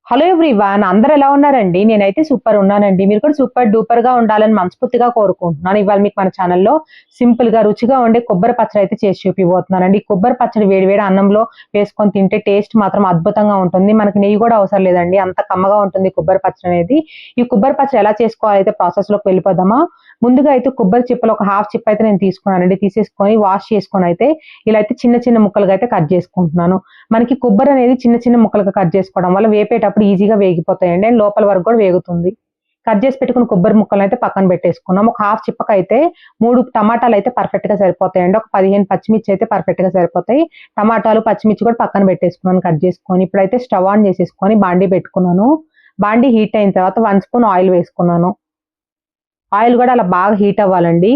Hello everyone, అందరూ ఎలా ఉన్నారండి? నేనైతే సూపర్ ఉన్నానండి. మీరు కూడా సూపర్ డూపర్ గా ఉండాలని మనస్ఫూర్తిగా కోరుకుంటున్నాను. ఇవాళ మీకు మన ఛానల్లో సింపుల్ గా రుచిగా ఉండే కొబ్బరి పచ్చడి అయితే చేసి చూపిపోతున్నానండి. ఈ కొబ్బరి పచ్చడి వేడి వేడి అన్నంలో వేసుకొని తింటే టేస్ట్ మాత్రం అద్భుతంగా ఉంటుంది. మనకి నెయ్యి కూడా అవసరం లేదండి, అంత కమ్మగా ఉంటుంది కొబ్బరి పచ్చడి అనేది. ఈ కొబ్బరి పచ్చడి ఎలా చేసుకోవాలో అయితే ప్రాసెస్ లోకి వెళ్ళిపోదామా. ముందుగా అయితే కొబ్బరి చిప్పలు ఒక హాఫ్ చిప్ అయితే నేను తీసుకున్నానండి. తీసేసుకొని వాష్ చేసుకొని అయితే ఇలా అయితే చిన్న చిన్న ముక్కలుగా అయితే కట్ చేసుకుంటున్నాను. మనకి కొబ్బరి అనేది చిన్న చిన్న ముక్కలుగా కట్ చేసుకోవడం వల్ల వేపేటప్పుడు ఈజీగా వేగిపోతాయండి, అండ్ లోపల వరకు కూడా వేగుతుంది. కట్ చేసి పెట్టుకున్న కొబ్బరి ముక్కలను అయితే పక్కన పెట్టేసుకున్నాం. ఒక హాఫ్ చిప్పకైతే 3 టమాటాలు అయితే పర్ఫెక్ట్ గా సరిపోతాయండి. ఒక 15 పచ్చిమిర్చి అయితే పర్ఫెక్ట్ గా సరిపోతాయి. టమాటాలు పచ్చిమిర్చి కూడా పక్కన పెట్టేసుకున్నాను కట్ చేసుకొని. ఇప్పుడైతే స్టవ్ ఆన్ చేసేసుకొని బాండీ పెట్టుకున్నాను. బాండీ హీట్ అయిన తర్వాత 1 స్పూన్ ఆయిల్ వేసుకున్నాను. ఆయిల్ కూడా అలా బాగా హీట్ అవ్వాలండి.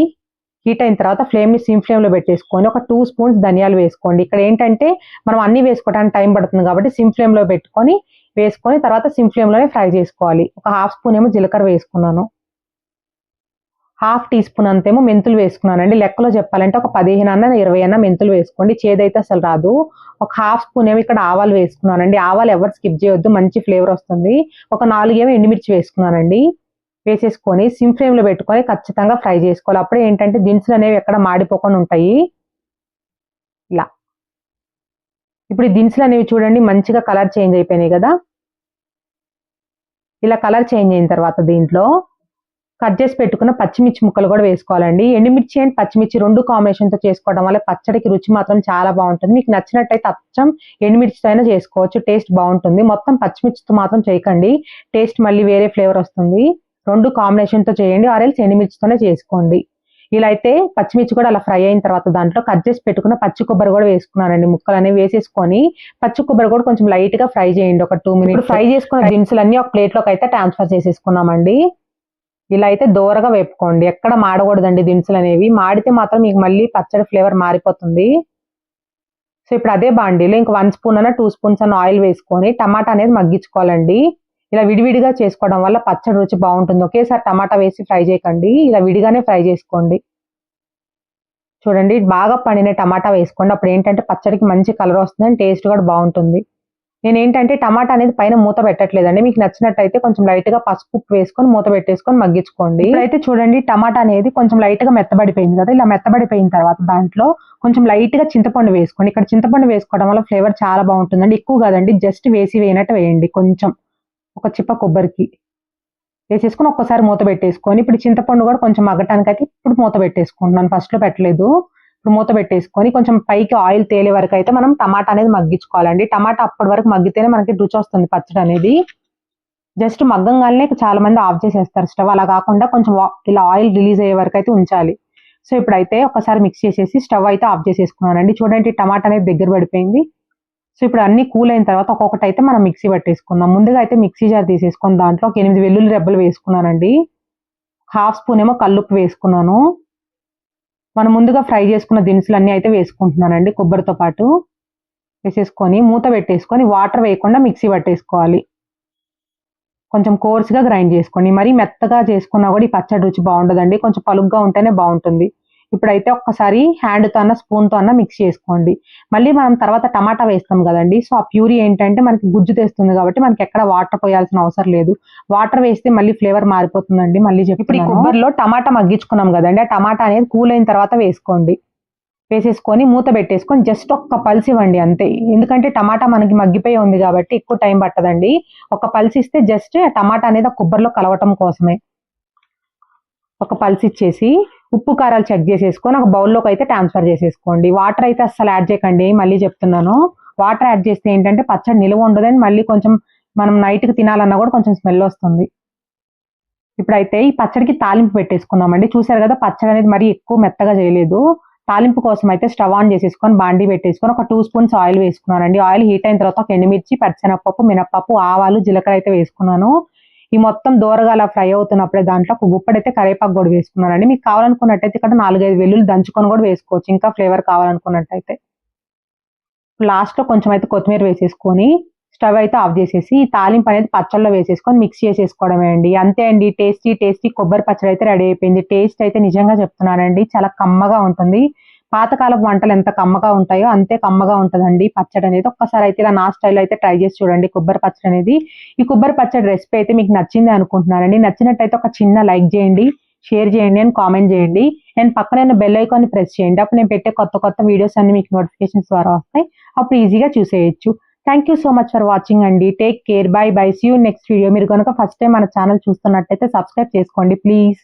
హీట్ అయిన తర్వాత ఫ్లేమ్‌ని సిమ్ ఫ్లేమ్‌లో పెట్టేసుకొని ఒక 2 స్పూన్స్ ధనియాలు వేసుకోండి. ఇక్కడ ఏంటంటే మనం అన్నీ వేసుకోవడానికి టైం పడుతుంది కాబట్టి సిమ్ ఫ్లేమ్‌లో పెట్టుకొని వేసుకొని తర్వాత సిమ్ ఫ్లేమ్‌లోనే ఫ్రై చేసుకోవాలి. ఒక హాఫ్ స్పూన్ ఏమో జీలకర్ర వేసుకున్నాను. హాఫ్ టీ స్పూన్ అంతేమో మెంతులు వేసుకున్నానండి. లెక్కలో చెప్పాలంటే ఒక 15 అన్నా 20 అన్నా మెంతులు వేసుకోండి. చేదైతే అసలు రాదు. ఒక హాఫ్ స్పూన్ ఏమో ఇక్కడ ఆవాలు వేసుకున్నానండి. ఆవాలు ఎవరు స్కిప్ చేయొద్దు, మంచి ఫ్లేవర్ వస్తుంది. ఒక 4 ఏమో ఎండుమిర్చి వేసుకున్నానండి. వేసేసుకొని సిమ్ ఫ్లేమ్‌లో పెట్టుకొని ఖచ్చితంగా ఫ్రై చేసుకోవాలి. అప్పుడే ఏంటంటే దినుసులు అనేవి ఎక్కడ మాడిపోకుండా ఉంటాయి. ఇలా. ఇప్పుడు ఈ దినుసులు అనేవి చూడండి మంచిగా కలర్ చేంజ్ అయిపోయినాయి కదా! ఇలా కలర్ చేంజ్ అయిన తర్వాత దీంట్లో కట్ చేసి పెట్టుకున్న పచ్చిమిర్చి ముక్కలు కూడా వేసుకోవాలండి. ఎండుమిర్చి అండ్ పచ్చిమిర్చి 2 కాంబినేషన్‌తో చేసుకోవడం వల్ల పచ్చడికి రుచి మాత్రం చాలా బావుంటుంది. మీకు నచ్చినట్టయితే అచ్చం ఎండుమిర్చితో అయినా చేసుకోవచ్చు. టేస్ట్ బావుంటుంది. మొత్తం పచ్చిమిర్చితో మాత్రం చేయకండి. టేస్ట్ మళ్ళీ వేరే ఫ్లేవర్ వస్తుంది. 2 కాంబినేషన్‌తో చేయండి. ఆర్ ఎల్స్ ఎండుమిర్చితోనే చేసుకోండి. ఇలా అయితే పచ్చిమిర్చి కూడా అలా ఫ్రై అయిన తర్వాత దాంట్లో కట్ చేసి పెట్టుకున్న పచ్చి కొబ్బరి కూడా వేసుకున్నానండి. ముక్కలనేవి వేసేసుకొని పచ్చి కొబ్బరి కూడా కొంచెం లైట్‌గా ఫ్రై చేయండి ఒక 2 మినిట్స్. ఫ్రై చేసుకున్న దినుసులన్నీ ఒక ప్లేట్‌లోకి అయితే ట్రాన్స్‌ఫర్ చేసేసుకున్నామండి. ఇలా అయితే దోరగా వేపుకోండి. ఎక్కడ మాడకూడదండి దినుసులనేవి. మాడితే మాత్రం మీకు మళ్ళీ పచ్చడి ఫ్లేవర్ మారిపోతుంది. సో, ఇప్పుడు అదే బాండీలో ఇంక 1 స్పూన్ అన్నా, 2 స్పూన్స్ అన్నా ఆయిల్ వేసుకొని టమాటా అనేది మగ్గించుకోవాలండి. ఇలా విడివిడిగా చేసుకోవడం వల్ల పచ్చడి రుచి బావుంటుంది. ఒకేసారి టమాటా వేసి ఫ్రై చేయకండి. ఇలా విడిగానే ఫ్రై చేసుకోండి. చూడండి బాగా పండిన టమాటా వేసుకోండి. అప్పుడేంటంటే పచ్చడికి మంచి కలర్ వస్తుంది. అండ్ టేస్ట్ కూడా బావుంటుంది. నేనేంటంటే టమాటా అనేది పైన మూత పెట్టట్లేదండి. మీకు నచ్చినట్టయితే కొంచెం లైట్‌గా పసుపు, ఉప్పు వేసుకొని మూత పెట్టేసుకొని మగ్గించుకోండి. ఇప్పుడైతే చూడండి టమాటా అనేది కొంచెం లైట్‌గా మెత్తబడిపోయింది కదా! ఇలా మెత్తబడిపోయిన తర్వాత దాంట్లో కొంచెం లైట్‌గా చింతపండు వేసుకోండి. ఇక్కడ చింతపండు వేసుకోవడం వల్ల ఫ్లేవర్ చాలా బావుంటుందండి. ఎక్కువ కాదండి, జస్ట్ వేసినట్టు వేయండి కొంచెం. ఒక చిప్ప కొబ్బరికి. వేసేసుకొని ఒక్కసారి మూత పెట్టేసుకొని ఇప్పుడు చింతపండు కూడా కొంచెం మగ్గటానికైతే ఇప్పుడు మూత పెట్టేసుకుంటున్నాను. ఫస్ట్‌లో పెట్టలేదు. ఇప్పుడు మూత పెట్టేసుకొని కొంచెం పైకి ఆయిల్ తేలే వరకైతే మనం టమాటా అనేది మగ్గించుకోవాలండి. టమాటా అప్పటి వరకు మగ్గితేనే మనకి రుచొస్తుంది పచ్చడనేది. జస్ట్ మగ్గంగాల్నే చాలా మంది ఆఫ్ చేసేస్తారు స్టవ్. అలా కాకుండా కొంచెం ఇలా ఆయిల్ రిలీజ్ అయ్యే వరకైతే ఉంచాలి. సో, ఇప్పుడైతే ఒకసారి మిక్స్ చేసేసి స్టవ్ అయితే ఆఫ్ చేసేసుకున్నానండి. చూడండి టమాటా అనేది దగ్గర పడిపోయింది. సో, ఇప్పుడు అన్నీ కూల్ అయిన తర్వాత ఒక్కొక్కటైతే మనం మిక్సీ పట్టేసుకుందాం. ముందుగా అయితే మిక్సీ జార్ తీసేసుకొని దాంట్లో ఒక 8 వెల్లుల్లి రెబ్బలు వేసుకున్నానండి. హాఫ్ స్పూన్ ఏమో కల్లుప్పు వేసుకున్నాను. మనం ముందుగా ఫ్రై చేసుకున్న దినుసులన్నీ అయితే వేసుకుంటున్నానండి కొబ్బరితో పాటు. వేసేసుకొని మూత పెట్టేసుకొని వాటర్ వేయకుండా మిక్సీ పట్టేసుకోవాలి. కొంచెం కోర్స్‌గా గ్రైండ్ చేసుకోండి. మరీ మెత్తగా చేసుకున్నా కూడా ఈ పచ్చడి రుచి బావుండదండి. కొంచెం పలుగ్గా ఉంటేనే బావుంటుంది. ఇప్పుడైతే ఒక్కసారి హ్యాండ్‌తో అన్నా, స్పూన్‌తో అన్నా మిక్స్ చేసుకోండి. మళ్ళీ మనం తర్వాత టమాటా వేస్తాం గదండీ! సో, ఆ ప్యూరీ ఏంటంటే మనకి గుజ్జు తెస్తుంది కాబట్టి మనకెక్కడ వాటర్ పోయాల్సిన అవసరం లేదు. వాటర్ వేస్తే మళ్ళీ ఫ్లేవర్ మారిపోతుందండి. మళ్ళీ చెప్తున్నాను. ఇప్పుడు ఈ కొబ్బరిలో టమాటా మగ్గించుకున్నాం గదండీ! ఆ టమాటా అనేది కూల్ అయిన తర్వాత వేసుకోండి. వేసేసుకొని మూత పెట్టేసుకొని జస్ట్ ఒక్క పల్స్ ఇవ్వండి అంతే. ఎందుకంటే టమాటా మనకి మగ్గిపోయి ఉంది గాబట్టి ఎక్కువ టైం పట్టదండి. ఒక పల్స్ ఇస్తే జస్ట్ టమాటా అనేది ఆ కొబ్బరిలో కలవటం కోసమే. ఒక పల్స్ ఇచ్చేసి ఉప్పు, కారాలు చెక్ చేసేసుకొని ఒక బౌల్‌లోకైతే ట్రాన్స్‌ఫర్ చేసేసుకోండి. వాటర్ అయితే అస్సలు యాడ్ చేయకండి. మళ్ళీ చెప్తున్నాను. వాటర్ యాడ్ చేస్తే ఏంటంటే పచ్చడి నిలువ ఉండదండి. మళ్ళీ కొంచెం మనం నైట్‌కి తినాలన్నా కూడా కొంచెం స్మెల్ వస్తుంది. ఇప్పుడైతే ఈ పచ్చడికి తాలింపు పెట్టేసుకుందామండి. చూసారు కదా! పచ్చడి అనేది మరీ ఎక్కువ మెత్తగా చేయలేదు. తాలింపు కోసం అయితే స్టవ్ ఆన్ చేసేసుకొని బాండీ పెట్టేసుకొని ఒక 2 స్పూన్స్ ఆయిల్ వేసుకున్నానండి. ఆయిల్ హీట్ అయిన తర్వాత ఒక ఎండుమిర్చి, పచ్చిశనగపప్పు, మినపప్పు, ఆవాలు, జీలకర్ర అయితే వేసుకున్నాను. ఈ మొత్తం దోరగా అలా ఫ్రై అవుతున్నప్పుడే దాంట్లో ఒక గుప్పెడైతే కరివేపాకు కూడా వేసుకున్నానండి. మీకు కావాలనుకున్నట్టయితే ఇక్కడ 4, 5 వెల్లుల్లి దంచుకొని కూడా వేసుకోవచ్చు. ఇంకా ఫ్లేవర్ కావాలనుకున్నట్టయితే. లాస్ట్‌లో కొంచెం అయితే కొత్తిమీర వేసేసుకొని స్టవ్ అయితే ఆఫ్ చేసేసి ఈ తాలింపు అనేది పచ్చడిలో వేసేసుకొని మిక్స్ చేసేసుకోవడమే అండి. అంతే అండి, టేస్టీ టేస్టీ కొబ్బరి పచ్చడి అయితే రెడీ అయిపోయింది. టేస్ట్ అయితే నిజంగా చెప్తున్నానండి చాలా కమ్మగా ఉంటుంది. పాతకాలపు వంటలు ఎంత కమ్మగా ఉంటాయో అంతే కమ్మగా ఉంటదండి పచ్చడి అనేది. ఒక్కసారి అయితే ఇలా నా స్టైల్‌లో అయితే ట్రై చేసి చూడండి కొబ్బరి పచ్చడి అనేది. ఈ కొబ్బరి పచ్చడి రెసిపీ అయితే మీకు నచ్చింది అనుకుంటున్నానండి. నచ్చినట్టయితే ఒక చిన్న లైక్ చేయండి, షేర్ చేయండి అండ్ కామెంట్ చేయండి. అండ్ పక్కనే ఉన్న బెల్ ఐకాన్‌ని ప్రెస్ చేయండి. అప్పుడు నేను పెట్టే కొత్త కొత్త వీడియోస్ అన్నీ మీకు నోటిఫికేషన్స్ ద్వారా వస్తాయి. అప్పుడు ఈజీగా చూసేయొచ్చు. Thank you so much for watching అండి. Take care. Bye bye. See you next video. మీరు గనుక ఫస్ట్ టైం మన ఛానల్ చూస్తున్నట్టయితే సబ్స్క్రైబ్ చేసుకోండి ప్లీజ్.